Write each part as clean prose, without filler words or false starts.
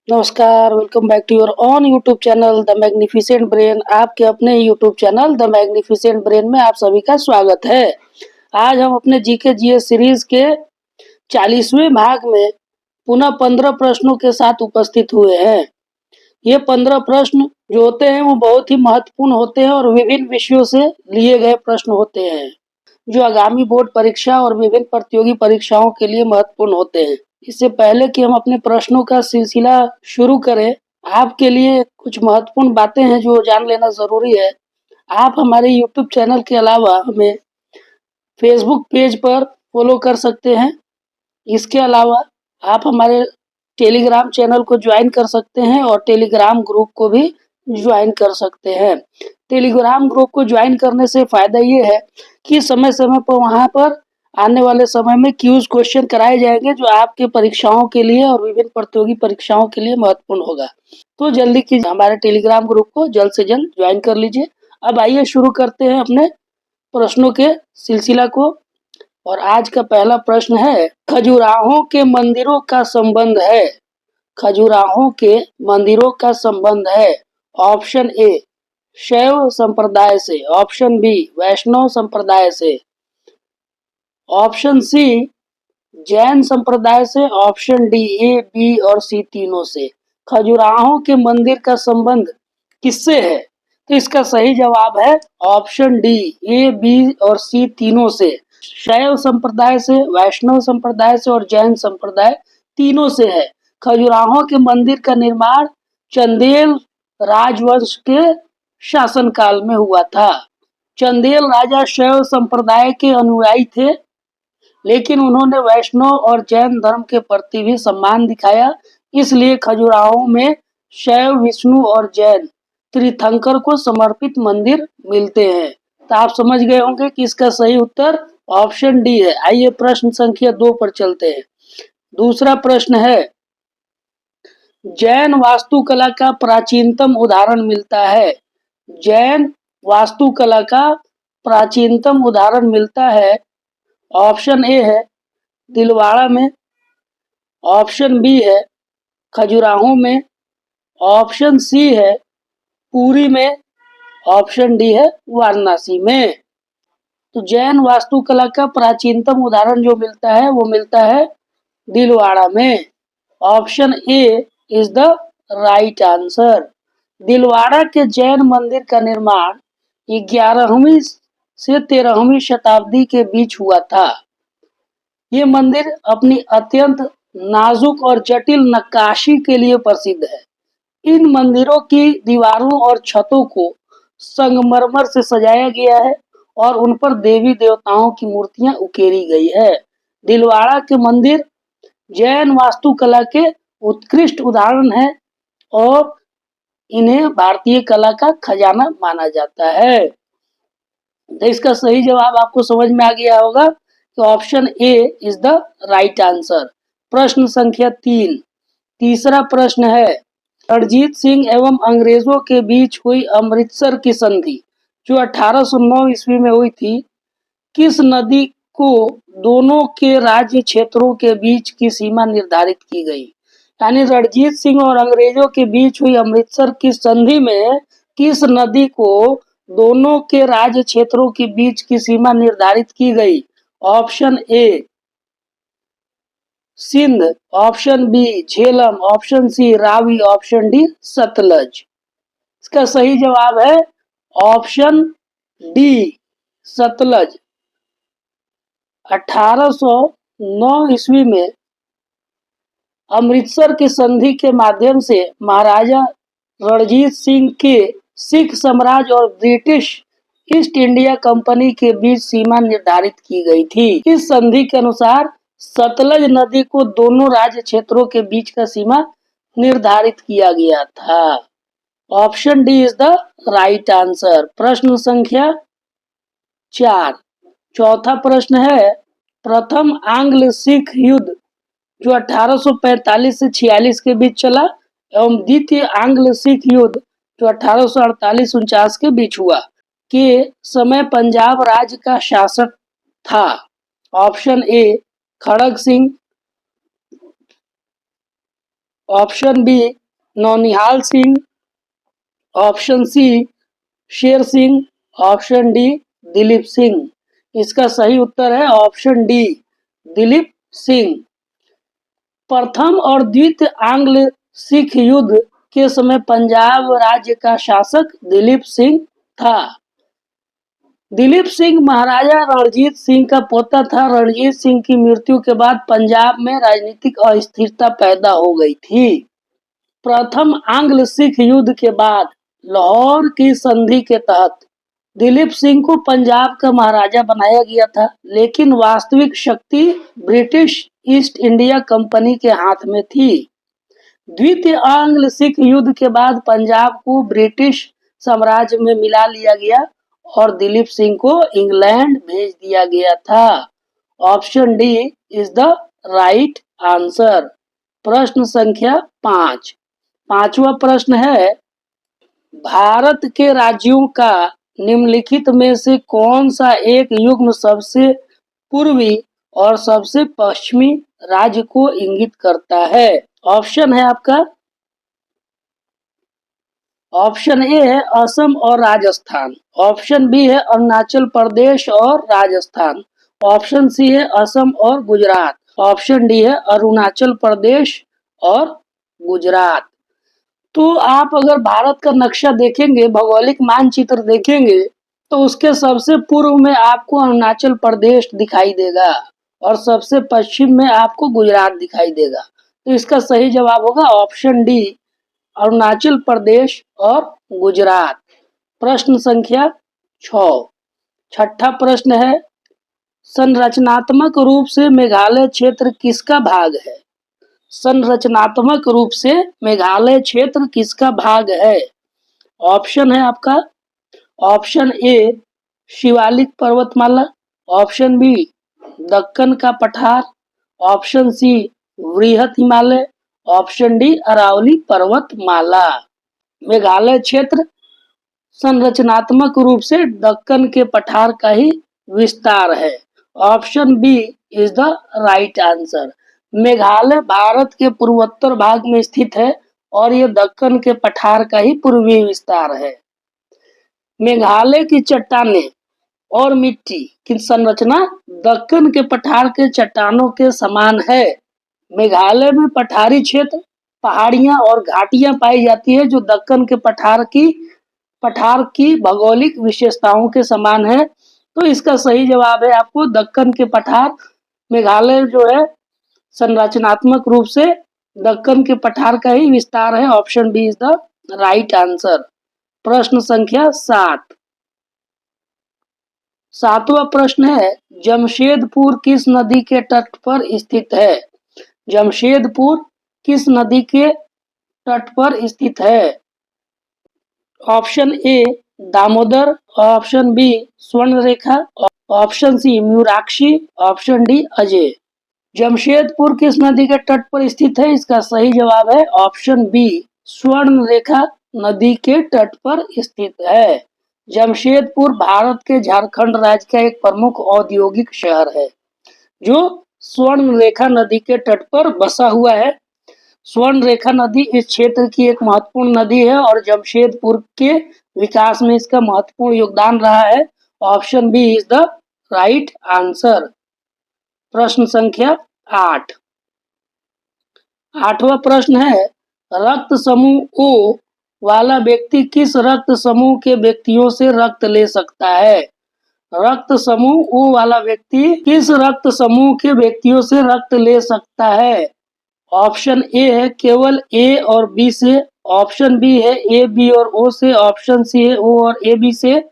नमस्कार, welcome back to your on YouTube channel the magnificent brain. आपके अपने YouTube channel the magnificent brain में आप सभी का स्वागत है। आज हम अपने जीके जीएस सीरीज के 40वें भाग में पुनः 15 प्रश्नों के साथ उपस्थित हुए हैं। ये 15 प्रश्न जो होते हैं वो बहुत ही महत्वपूर्ण होते हैं और विभिन्न विषयों से लिए गए प्रश्न होते हैं, जो आगामी बोर्ड परीक्षा और विभिन्न प्रतियोगी परीक्षाओं के लिए महत्वपूर्ण होते हैं। इससे पहले कि हम अपने प्रश्नों का सिलसिला शुरू करें, आपके लिए कुछ महत्वपूर्ण बातें हैं जो जान लेना ज़रूरी है। आप हमारे यूट्यूब चैनल के अलावा हमें फेसबुक पेज पर फॉलो कर सकते हैं। इसके अलावा आप हमारे टेलीग्राम चैनल को ज्वाइन कर सकते हैं और टेलीग्राम ग्रुप को भी ज्वाइन कर सकते हैं। टेलीग्राम ग्रुप को ज्वाइन करने से फ़ायदा ये है कि समय-समय पर वहाँ पर आने वाले समय में क्यूज क्वेश्चन कराए जाएंगे, जो आपके परीक्षाओं के लिए और विभिन्न प्रतियोगी परीक्षाओं के लिए महत्वपूर्ण होगा। तो जल्दी कीजिए, हमारे टेलीग्राम ग्रुप को जल्द से जल्द ज्वाइन कर लीजिए। अब आइए शुरू करते हैं अपने प्रश्नों के सिलसिला को। और आज का पहला प्रश्न है, खजुराहों के मंदिरों का संबंध है। खजुराहों के मंदिरों का संबंध है। ऑप्शन ए शैव संप्रदाय से, ऑप्शन बी वैष्णव संप्रदाय से, ऑप्शन सी जैन संप्रदाय से, ऑप्शन डी ए बी और सी तीनों से। खजुराहों के मंदिर का संबंध किससे है? तो इसका सही जवाब है ऑप्शन डी ए बी और सी तीनों से। शैव संप्रदाय से, वैष्णव संप्रदाय से और जैन संप्रदाय तीनों से है। खजुराहों के मंदिर का निर्माण चंदेल राजवंश के शासनकाल में हुआ था। चंदेल राजा शैव संप्रदाय के अनुयायी थे, लेकिन उन्होंने वैष्णव और जैन धर्म के प्रति भी सम्मान दिखाया। इसलिए खजुराहो में शैव, विष्णु और जैन तीर्थंकर को समर्पित मंदिर मिलते हैं। तो आप समझ गए होंगे कि इसका सही उत्तर ऑप्शन डी है। आइए प्रश्न संख्या 2 पर चलते हैं। दूसरा प्रश्न है, जैन वास्तुकला का प्राचीनतम उदाहरण मिलता है। जैन वास्तुकला का प्राचीनतम उदाहरण मिलता है। ऑप्शन ए है दिलवाड़ा में, ऑप्शन बी है खजुराहो में, ऑप्शन सी है पुरी में, ऑप्शन डी है वाराणसी में। तो जैन वास्तुकला का प्राचीनतम उदाहरण जो मिलता है वो मिलता है दिलवाड़ा में। Option A is the right answer. Dilwara के जैन मंदिर का निर्माण 11वीं से 13वीं शताब्दी के बीच हुआ था। ये मंदिर अपनी अत्यंत नाजुक और जटिल नक्काशी के लिए प्रसिद्ध है। इन मंदिरों की दीवारों और छतों को संगमरमर से सजाया गया है और उन पर देवी देवताओं की मूर्तियां उकेरी गई है। दिलवाड़ा के मंदिर जैन वास्तुकला के उत्कृष्ट उदाहरण है और इन्हें भारतीय कला का खजाना माना जाता है। तो इसका सही जवाब आपको समझ में आ गया होगा कि option A is the right answer. प्रश्न संख्या 3। तीसरा प्रश्न है, रणजीत सिंह एवं अंग्रेजों के बीच हुई अमृतसर की संधि जो 1809 ईस्वी में हुई थी, किस नदी को दोनों के राज्य क्षेत्रों के बीच की सीमा निर्धारित की गई? यानी रणजीत सिंह और अंग्रेजों के बीच हुई अमृतसर की संधि में किस नदी को दोनों के राज्य क्षेत्रों के बीच की सीमा निर्धारित की गई? Option A Sindh, option B Jhelum, option C Ravi, option D Sutlej. इसका सही जवाब है ऑप्शन डी सतलज। 1809 ईस्वी में अमृतसर की संधि के माध्यम से महाराजा रणजीत सिंह के सिख साम्राज्य और ब्रिटिश ईस्ट इंडिया कंपनी के बीच सीमा निर्धारित की गई थी। इस संधि के अनुसार सतलज नदी को दोनों राज्य क्षेत्रों के बीच का सीमा निर्धारित किया गया था। Option D is the right answer. प्रश्न संख्या 4। चौथा प्रश्न है, प्रथम आंग्ल सिख युद्ध जो 1845 से 46 के बीच चला एवं द्वितीय आंग्ल सिख युद्ध जो 1848-49 के बीच हुआ, के समय पंजाब राज्य का शासक था। Option A Kharak Singh, option B Naunihal Singh, option C Sher Singh, option D Dilip Singh. इसका सही उत्तर है ऑप्शन डी दिलीप सिंह। प्रथम और द्वितीय आंग्ल सिख युद्ध के समय पंजाब राज्य का शासक दिलीप सिंह था। दिलीप सिंह महाराजा रणजीत सिंह का पोता था। रणजीत सिंह की मृत्यु के बाद पंजाब में राजनीतिक अस्थिरता पैदा हो गई थी। प्रथम आंग्ल सिख युद्ध के बाद लाहौर की संधि के तहत दिलीप सिंह को पंजाब का महाराजा बनाया गया था, लेकिन वास्तविक शक्ति ब्रिटिश ईस्ट इंडिया कंपनी के हाथ में थी। द्वितीय आंग्ल सिख युद्ध के बाद पंजाब को ब्रिटिश साम्राज्य में मिला लिया गया और दिलीप सिंह को इंग्लैंड भेज दिया गया था। Option D is the right answer. प्रश्न संख्या 5। पांचवा प्रश्न है, भारत के राज्यों का निम्नलिखित में से कौन सा एक युग्म सबसे पूर्वी और सबसे पश्चिमी राज्य को इंगित करता है? ऑप्शन है आपका, ऑप्शन ए है असम और राजस्थान, ऑप्शन बी है अरुणाचल प्रदेश और राजस्थान, ऑप्शन सी है असम और गुजरात, ऑप्शन डी है अरुणाचल प्रदेश और गुजरात। तो आप अगर भारत का नक्शा देखेंगे, भौगोलिक मानचित्र देखेंगे, तो उसके सबसे पूर्व में आपको अरुणाचल प्रदेश दिखाई देगा और सबसे पश्चिम में आपको गुजरात दिखाई देगा। तो इसका सही जवाब होगा ऑप्शन डी अरुणाचल प्रदेश और गुजरात। प्रश्न संख्या 6। छठा प्रश्न है, संरचनात्मक रूप से मेघालय क्षेत्र किसका भाग है? संरचनात्मक रूप से मेघालय क्षेत्र किसका भाग है? ऑप्शन है आपका, ऑप्शन ए शिवालिक पर्वतमाला, ऑप्शन बी दक्कन का पठार, ऑप्शन सी वृहत हिमालय, ऑप्शन डी अरावली पर्वतमाला। मेघालय क्षेत्र संरचनात्मक रूप से दक्कन के पठार का ही विस्तार है। Option B is the right answer. Meghalaya Bharat के पूर्वोत्तर भाग में स्थित है और यह दक्कन के पठार का ही पूर्वी विस्तार है। मेघालय की चट्टानें और मिट्टी की संरचना दक्कन के पठार के चट्टानों के समान है। मेघालय में पठारी क्षेत्र, पहाड़ियां और घाटियां पाई जाती है जो दक्कन के पठार की भौगोलिक विशेषताओं के समान है। तो इसका सही जवाब है आपको दक्कन के पठार। मेघालय जो है संरचनात्मक रूप से दक्कन के पठार का ही विस्तार है। Option B is the right answer. प्रश्न संख्या 7। सातवां प्रश्न है, जमशेदपुर किस नदी के तट पर स्थित है? जमशेदपुर किस नदी के तट पर स्थित है? Option A Damodar, option B Subarnarekha, option C Mayurakshi, option D Ajay. Jamshedpur किस नदी के तट पर स्थित है? इसका सही जवाब है ऑप्शन बी स्वर्णरेखा नदी के तट पर स्थित है। जमशेदपुर भारत के झारखंड राज्य का एक प्रमुख औद्योगिक शहर है जो स्वर्णरेखा नदी के तट पर बसा हुआ है। स्वर्णरेखा नदी इस क्षेत्र की एक महत्वपूर्ण नदी है और जमशेदपुर के विकास में इसका महत्वपूर्ण योगदान रहा है। Option B is the right answer. प्रश्न संख्या 8। आठवां प्रश्न है, रक्त समूह ओ वाला व्यक्ति किस रक्त समूह के व्यक्तियों से रक्त ले सकता है? रक्त समूह ओ वाला व्यक्ति किस रक्त समूह के व्यक्तियों से रक्त ले सकता है? ऑप्शन ए है केवल ए और बी से, ऑप्शन बी है ए बी और ओ से, ऑप्शन सी है ओ और ए बी से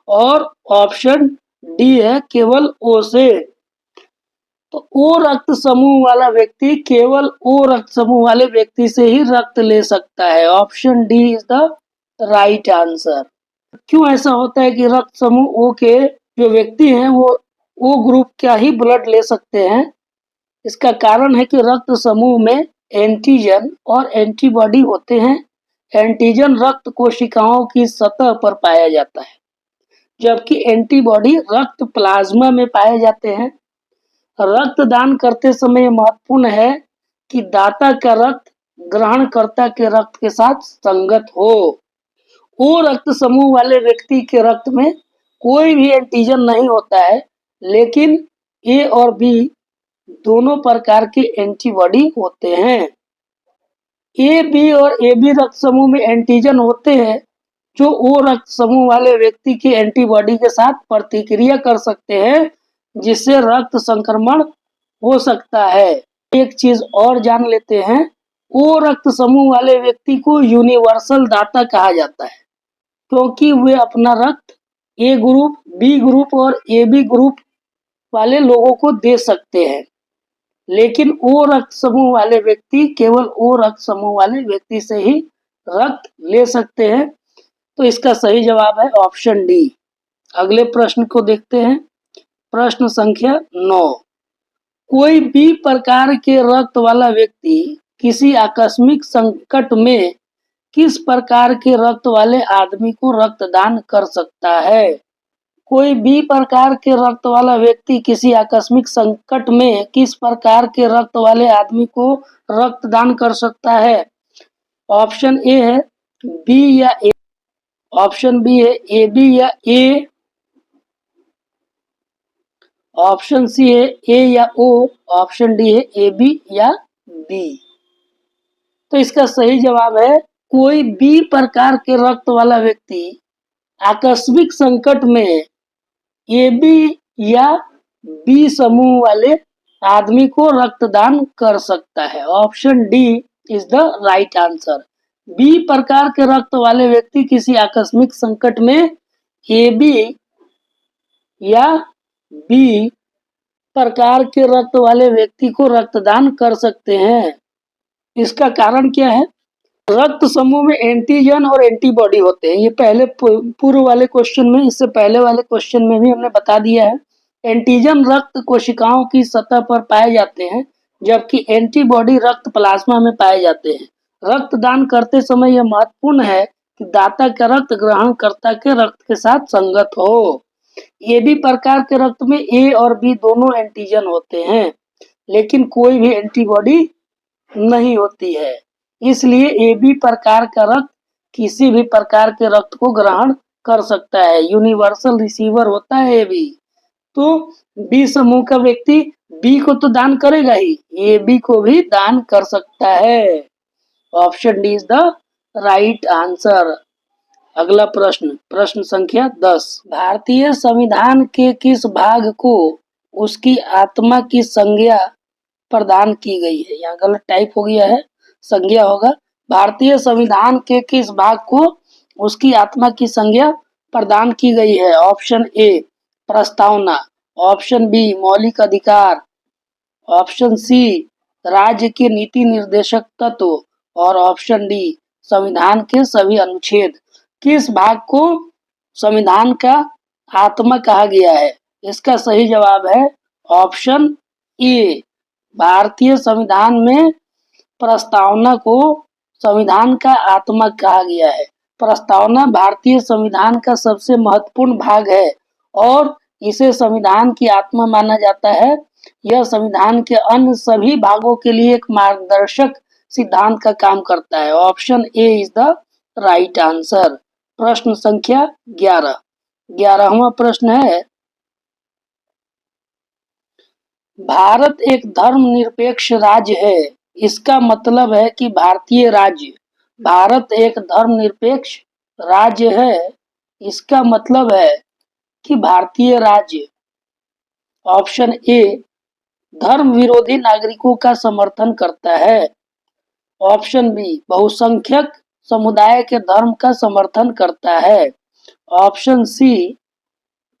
और ऑप्शन डी है केवल ओ से। तो ओ रक्त समूह वाला व्यक्ति केवल ओ रक्त समूह वाले व्यक्ति से ही रक्त ले सकता है। Option D is the right answer. क्यों ऐसा होता है कि रक्त समूह ओ के जो व्यक्ति हैं वो ओ ग्रुप का ही ब्लड ले सकते हैं? इसका कारण है कि रक्त समूह में एंटीजन और एंटीबॉडी होते हैं। एंटीजन रक्त कोशिकाओं की सतह पर पाया जाता है, जबकि एंटीबॉडी रक्त प्लाज्मा में पाए जाते हैं। रक्तदान करते समय महत्वपूर्ण है कि दाता का रक्त ग्रहणकर्ता के रक्त के साथ संगत हो। ओ रक्त समूह वाले व्यक्ति के रक्त में कोई भी एंटीजन नहीं होता है, लेकिन ए और बी दोनों प्रकार के एंटीबॉडी होते हैं। ए बी और ए बी रक्त समूह में एंटीजन होते हैं जो ओ रक्त समूह वाले व्यक्ति की एंटीबॉडी के साथ प्रतिक्रिया कर सकते हैं, जिससे रक्त संक्रमण हो सकता है। एक चीज और जान लेते हैं, ओ रक्त समूह वाले व्यक्ति को यूनिवर्सल दाता कहा जाता है, क्योंकि वे अपना रक्त ए ग्रुप, बी ग्रुप और ए बी ग्रुप वाले लोगों को दे सकते हैं, लेकिन ओ रक्त समूह वाले व्यक्ति केवल ओ रक्त समूह वाले व्यक्ति से ही रक्त ले सकते हैं। तो इसका सही जवाब है ऑप्शन डी। अगले प्रश्न को देखते हैं। प्रश्न संख्या 9। कोई भी प्रकार के रक्त वाला व्यक्ति किसी आकस्मिक संकट में किस प्रकार के रक्त वाले आदमी को रक्तदान कर सकता है? कोई भी प्रकार के रक्त वाला व्यक्ति किसी आकस्मिक संकट में किस प्रकार के रक्त वाले आदमी को रक्तदान कर सकता है? ऑप्शन ए है बी या ए, ऑप्शन बी है ए बी या ए, ऑप्शन सी है ए या ओ, ऑप्शन डी है ए बी या बी। तो इसका सही जवाब है कोई भी प्रकार के रक्त वाला व्यक्ति आकस्मिक संकट में ए बी या बी समूह वाले आदमी को रक्तदान कर सकता है। Option D is the right answer. B प्रकार के रक्त वाले व्यक्ति किसी आकस्मिक संकट में ए बी या बी प्रकार के रक्त वाले व्यक्ति को रक्तदान कर सकते हैं। इसका कारण क्या है? रक्त समूह में एंटीजन और एंटीबॉडी होते हैं। ये पहले पूर्व वाले क्वेश्चन में, इससे पहले वाले क्वेश्चन में भी हमने बता दिया है। एंटीजन रक्त कोशिकाओं की सतह पर पाए जाते हैं, जबकि एंटीबॉडी रक्त प्लाज्मा में पाए जाते हैं। रक्तदान करते समय यह महत्वपूर्ण है कि दाता का रक्त ग्रहणकर्ता के रक्त के साथ संगत हो। ए बी प्रकार के रक्त में ए और बी दोनों एंटीजन होते हैं, लेकिन कोई भी एंटीबॉडी नहीं होती है। इसलिए ए बी प्रकार का रक्त किसी भी प्रकार के रक्त को ग्रहण कर सकता है। यूनिवर्सल रिसीवर होता है ए बी। तो बी समूह का व्यक्ति बी को तो दान करेगा ही, ए बी को भी दान कर सकता है। Option D is the right answer. अगला प्रश्न, प्रश्न संख्या 10। भारतीय संविधान के किस भाग को उसकी आत्मा की संज्ञा प्रदान की गई है? यहाँ गलत टाइप हो गया है, संज्ञा होगा। भारतीय संविधान के किस भाग को उसकी आत्मा की संज्ञा प्रदान की गई है? ऑप्शन ए प्रस्तावना, ऑप्शन बी मौलिक अधिकार, ऑप्शन सी राज्य के नीति निर्देशक तत्व और ऑप्शन डी संविधान के सभी अनुच्छेद। किस भाग को संविधान का आत्मा कहा गया है? इसका सही जवाब है ऑप्शन ए। भारतीय संविधान में प्रस्तावना को संविधान का आत्मा कहा गया है। प्रस्तावना भारतीय संविधान का सबसे महत्वपूर्ण भाग है और इसे संविधान की आत्मा माना जाता है। यह संविधान के अन्य सभी भागों के लिए एक मार्गदर्शक सिद्धांत का काम करता है। Option A is the right answer. प्रश्न संख्या 11। 11वां प्रश्न है, भारत एक धर्मनिरपेक्ष राज्य है, इसका मतलब है कि भारतीय राज्य। भारत एक धर्मनिरपेक्ष राज्य है, इसका मतलब है कि भारतीय राज्य। ऑप्शन ए धर्म विरोधी नागरिकों का समर्थन करता है। ऑप्शन बी बहुसंख्यक समुदाय के धर्म का समर्थन करता है। ऑप्शन सी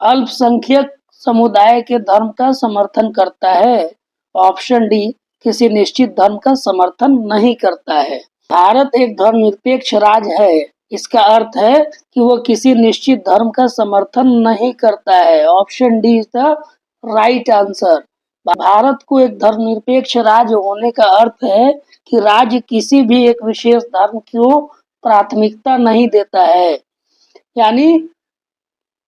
अल्पसंख्यक समुदाय के धर्म का समर्थन करता है। ऑप्शन डी किसी निश्चित धर्म का समर्थन नहीं करता है। भारत एक धर्मनिरपेक्ष राज्य है, इसका अर्थ है कि वो किसी निश्चित धर्म का समर्थन नहीं करता है। Option D is the right answer. Bharat को एक धर्मनिरपेक्ष राज्य होने का अर्थ है कि राज्य किसी भी एक विशेष धर्म को प्राथमिकता नहीं देता है। यानी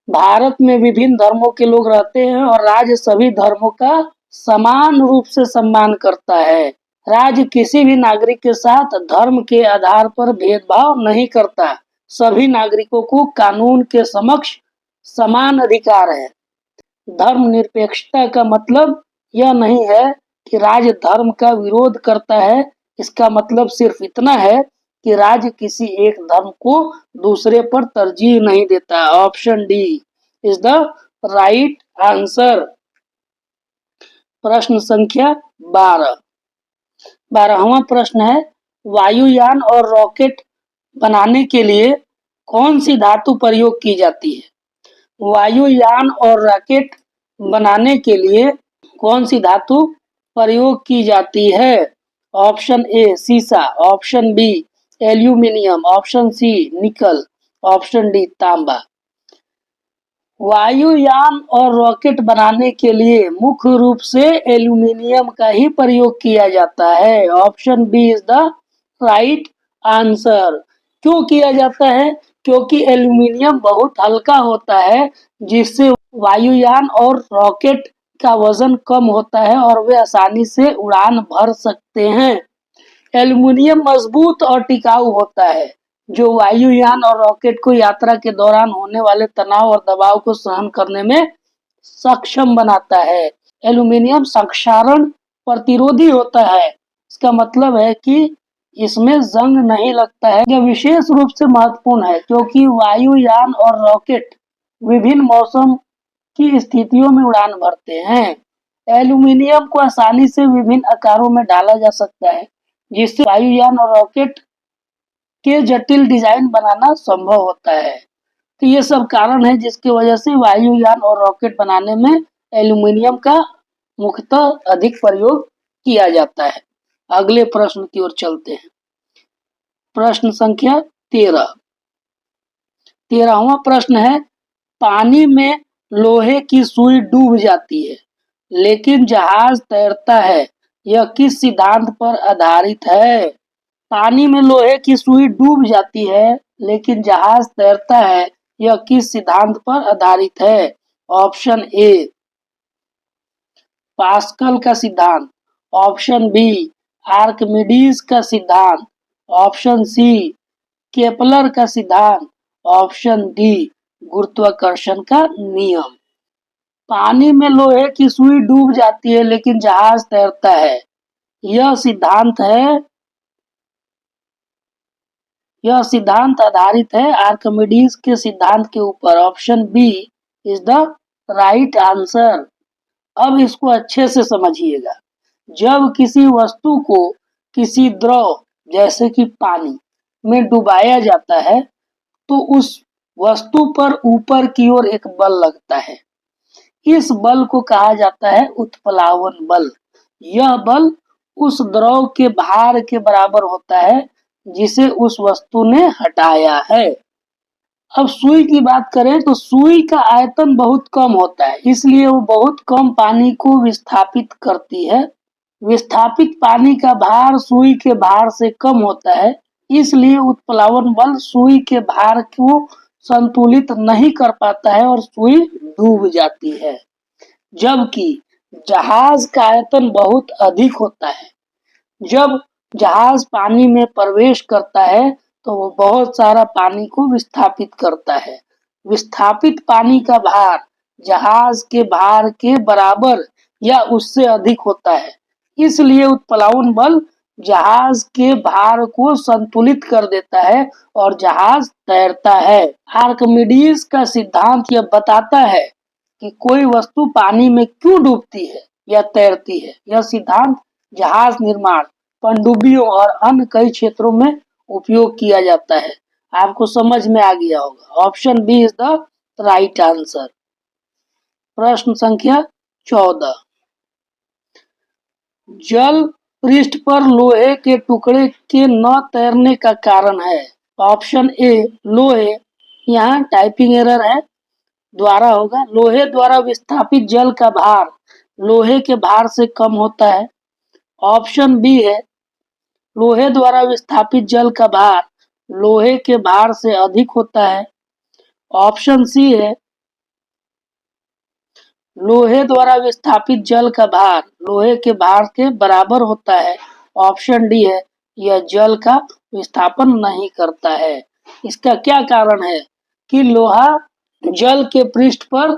भारत में विभिन्न धर्मों के लोग रहते हैं और राज्य सभी धर्मों का समान रूप से सम्मान करता है। राज्य किसी भी नागरिक के साथ धर्म के आधार पर भेदभाव नहीं करता। सभी नागरिकों को कानून के समक्ष समान अधिकार है। धर्मनिरपेक्षता का मतलब यह नहीं है कि राज्य धर्म का विरोध करता है। इसका मतलब सिर्फ इतना है कि राज्य किसी एक धर्म को दूसरे पर तरजीह नहीं देता। Option D is the right answer. प्रश्न संख्या 12। 12वां प्रश्न है, वायुयान और रॉकेट बनाने के लिए कौन सी धातु प्रयोग की जाती है? वायुयान और रॉकेट बनाने के लिए कौन सी धातु प्रयोग की जाती है? ऑप्शन ए सीसा, option B aluminium, option C nickel, option D तांबा। वायुयान और रॉकेट बनाने के लिए मुख्य रूप से एल्यूमिनियम का ही प्रयोग किया जाता है। Option B is the right answer. क्यों किया जाता है? क्योंकि एल्यूमिनियम बहुत हल्का होता है, जिससे वायुयान और रॉकेट का वजन कम होता है और वे आसानी से उड़ान भर सकते हैं। एल्यूमीनियम मजबूत और टिकाऊ होता है, जो वायुयान और रॉकेट को यात्रा के दौरान होने वाले तनाव और दबाव को सहन करने में सक्षम बनाता है। एल्यूमीनियम संक्षारण प्रतिरोधी होता है। इसका मतलब है कि इसमें जंग नहीं लगता है। यह विशेष रूप से महत्वपूर्ण है क्योंकि वायुयान और रॉकेट विभिन्न मौसम की स्थितियों में उड़ान भरते हैं। एल्यूमीनियम को आसानी से विभिन्न आकारों में ढाला जा सकता है, जिससे वायुयान और रॉकेट के जटिल डिजाइन बनाना संभव होता है। तो ये सब कारण है जिसकी वजह से वायुयान और रॉकेट बनाने में एल्यूमीनियम का मुख्यतः अधिक प्रयोग किया जाता है। अगले प्रश्न की ओर चलते हैं। प्रश्न संख्या 13। 13वां प्रश्न है, पानी में लोहे की सुई डूब जाती है लेकिन जहाज तैरता है, यह किस सिद्धांत पर आधारित है? पानी में लोहे की सुई डूब जाती है लेकिन जहाज तैरता है, यह किस सिद्धांत पर आधारित है? ऑप्शन ए पास्कल का सिद्धांत, ऑप्शन बी आर्किमिडीज का सिद्धांत, ऑप्शन सी केपलर का सिद्धांत, ऑप्शन डी गुरुत्वाकर्षण का नियम। पानी में लोहे की सुई डूब जाती है लेकिन जहाज तैरता है, यह सिद्धांत आधारित है आर्किमिडीज के सिद्धांत के ऊपर। Option B is the right answer. अब इसको अच्छे से समझिएगा। जब किसी वस्तु को किसी द्रव जैसे कि पानी में डुबाया जाता है तो उस वस्तु पर ऊपर की ओर एक बल लगता है। इस बल को कहा जाता है उत्प्लावन बल। यह बल उस द्रव के भार के बराबर होता है जिसे उस वस्तु ने हटाया है। अब सुई की बात करें तो सुई का आयतन बहुत कम होता है, इसलिए वो बहुत कम पानी को विस्थापित करती है। विस्थापित पानी का भार सुई के भार से कम होता है, इसलिए उत्प्लावन बल सुई के भार को संतुलित नहीं कर पाता है और सुई डूब जाती है। जबकि जहाज का आयतन बहुत अधिक होता है। जब जहाज पानी में प्रवेश करता है तो वो बहुत सारा पानी को विस्थापित करता है। विस्थापित पानी का भार जहाज के भार के बराबर या उससे अधिक होता है, इसलिए उत्प्लावन बल जहाज के भार को संतुलित कर देता है और जहाज तैरता है। आर्किमिडीज का सिद्धांत यह बताता है कि कोई वस्तु पानी में क्यों डूबती है या तैरती है। यह सिद्धांत जहाज निर्माण, पनडुब्बियों और अन्य कई क्षेत्रों में उपयोग किया जाता है। आपको समझ में आ गया होगा। Option B is the right answer. प्रश्न संख्या 14। जल पृष्ठ पर लोहे के टुकड़े के न तैरने का कारण है। ऑप्शन ए लोहे, यहाँ टाइपिंग एरर है, द्वारा होगा। लोहे द्वारा विस्थापित जल का भार लोहे के भार से कम होता है। ऑप्शन बी है लोहे द्वारा विस्थापित जल का भार लोहे के भार से अधिक होता है। ऑप्शन सी है लोहे द्वारा विस्थापित जल का भार लोहे के भार के बराबर होता है। ऑप्शन डी है, यह जल का विस्थापन नहीं करता है। इसका क्या कारण है कि लोहा जल के पृष्ठ पर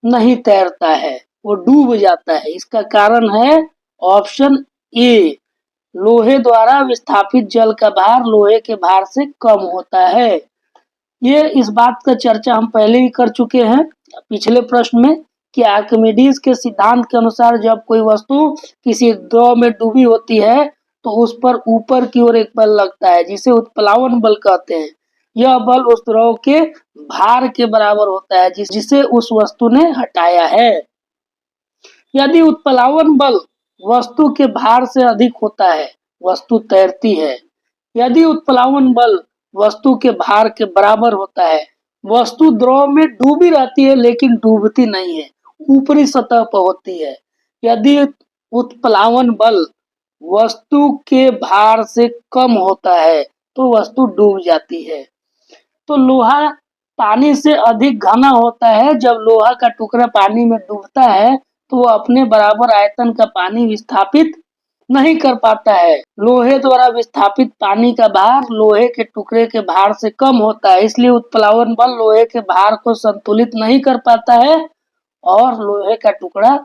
नहीं तैरता है, वो डूब जाता है। इसका कारण है ऑप्शन ए, लोहे द्वारा विस्थापित जल का भार लोहे के भार से कम होता है। ये इस बात का चर्चा हम पहले ही कर चुके हैं पिछले प्रश्न में कि आर्किमिडीज के सिद्धांत के अनुसार जब कोई वस्तु किसी द्रव में डूबी होती है तो उस पर ऊपर की ओर एक बल लगता है जिसे उत्प्लावन बल कहते हैं। यह बल उस द्रव के भार के बराबर होता है जिसे उस वस्तु ने हटाया है। यदि उत्प्लावन बल वस्तु के भार से अधिक होता है, वस्तु तैरती है। यदि उत्प्लावन बल वस्तु के भार के बराबर होता है, वस्तु द्रव में डूबी रहती है लेकिन डूबती नहीं है, ऊपरी सतह पर होती है। यदि उत्प्लावन बल वस्तु के भार से कम होता है तो वस्तु डूब जाती है। तो लोहा पानी से अधिक घना होता है। जब लोहा का टुकड़ा पानी में डूबता है तो वो अपने बराबर आयतन का पानी विस्थापित नहीं कर पाता है। लोहे द्वारा विस्थापित पानी का भार लोहे के टुकड़े के भार से कम होता है, इसलिए उत्प्लावन बल लोहे के भार को संतुलित नहीं कर पाता है और लोहे का टुकड़ा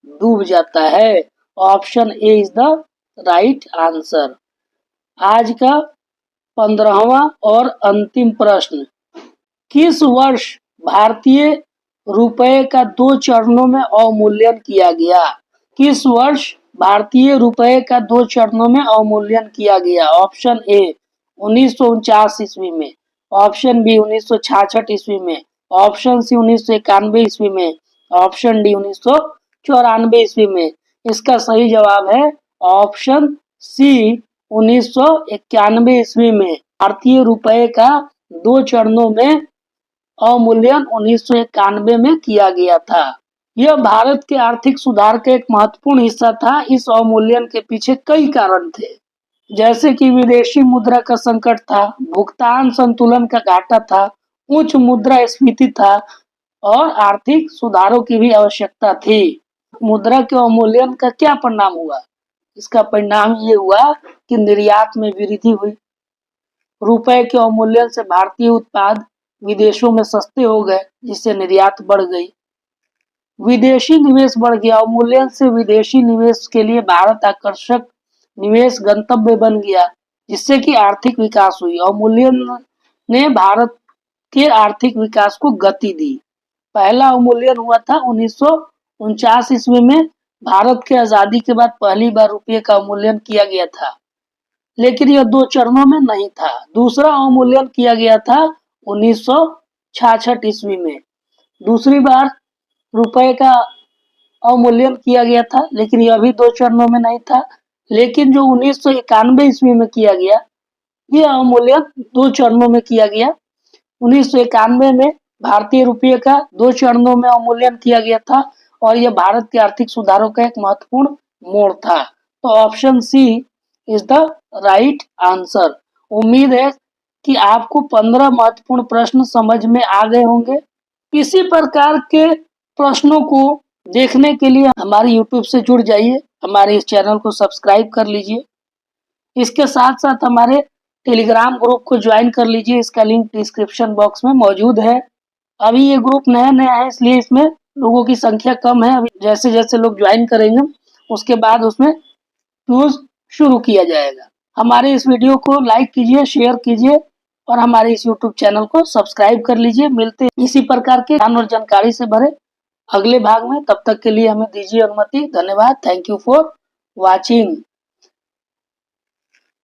डूब जाता है। Option A is the right answer. आज का 15वां और अंतिम प्रश्न, किस वर्ष भारतीय रुपए का 2 चरणों में अवमूल्यन किया गया? किस वर्ष भारतीय रुपए का 2 चरणों में अवमूल्यन किया गया? ऑप्शन ए 1949 ईस्वी में, ऑप्शन बी 1966 ईस्वी में, ऑप्शन सी 1991 ईस्वी में, ऑप्शन डी 1994 ईस्वी में। इसका सही जवाब है ऑप्शन सी 1991 ईस्वी में। भारतीय रुपए का 2 चरणों में अवमूल्यन 1991 में किया गया था। यह भारत के आर्थिक सुधार का एक महत्वपूर्ण हिस्सा था। इस अवमूल्यन के पीछे कई कारण थे, जैसे कि विदेशी मुद्रा का संकट था, भुगतान संतुलन का घाटा था, उच्च मुद्रास्फीति था और आर्थिक सुधारों की भी आवश्यकता थी। मुद्रा के अवमूल्यन का क्या परिणाम हुआ? इसका परिणाम ये हुआ कि निर्यात में वृद्धि हुई। रुपए के अवमूल्यन से भारतीय उत्पाद विदेशों में सस्ते हो गए, जिससे निर्यात बढ़ गई। विदेशी निवेश बढ़ गया। अवमूल्यन से विदेशी निवेश के लिए भारत आकर्षक निवेश गंतव्य बन गया, जिससे कि आर्थिक विकास हुई। अवमूल्यन ने भारत के आर्थिक विकास को गति दी। पहला अवमूल्यन हुआ था 1949 ईस्वी में। भारत के आजादी के बाद पहली बार रुपये का अवमूल्यन किया गया था, लेकिन यह 2 चरणों में नहीं था। दूसरा अवमूल्यन किया गया था 1966 ईस्वी में। दूसरी बार रुपए का अवमूल्यन किया गया था, लेकिन यह भी 2 चरणों में नहीं था। लेकिन जो 1991 ईस्वी में किया गया, यह अवमूल्यन 2 चरणों में किया गया। 1991 में भारतीय रुपये का 2 चरणों में अवमूल्यन किया गया था और यह भारत के आर्थिक सुधारों का एक महत्वपूर्ण मोड़ था। तो option C is the right answer. उम्मीद है कि आपको 15 महत्वपूर्ण प्रश्न समझ में आ गए होंगे। इसी प्रकार के प्रश्नों को देखने के लिए हमारे YouTube से जुड़ जाइए, हमारे इस चैनल को सब्सक्राइब कर लीजिए। इसके साथ साथ हमारे टेलीग्राम ग्रुप को ज्वाइन कर लीजिए, इसका लिंक डिस्क्रिप्शन बॉक्स में मौजूद है। अभी ये ग्रुप नया है, इसलिए इसमें लोगों की संख्या कम है। अभी जैसे जैसे लोग ज्वाइन करेंगे उसके बाद उसमें यूज शुरू किया जाएगा। हमारे इस वीडियो को लाइक कीजिए, शेयर कीजिए और हमारे इस YouTube चैनल को सब्सक्राइब कर लीजिए। मिलते हैं इसी प्रकार के ज्ञान और जानकारी से भरे अगले भाग में। तब तक के लिए हमें दीजिए अनुमति। धन्यवाद। Thank you for watching.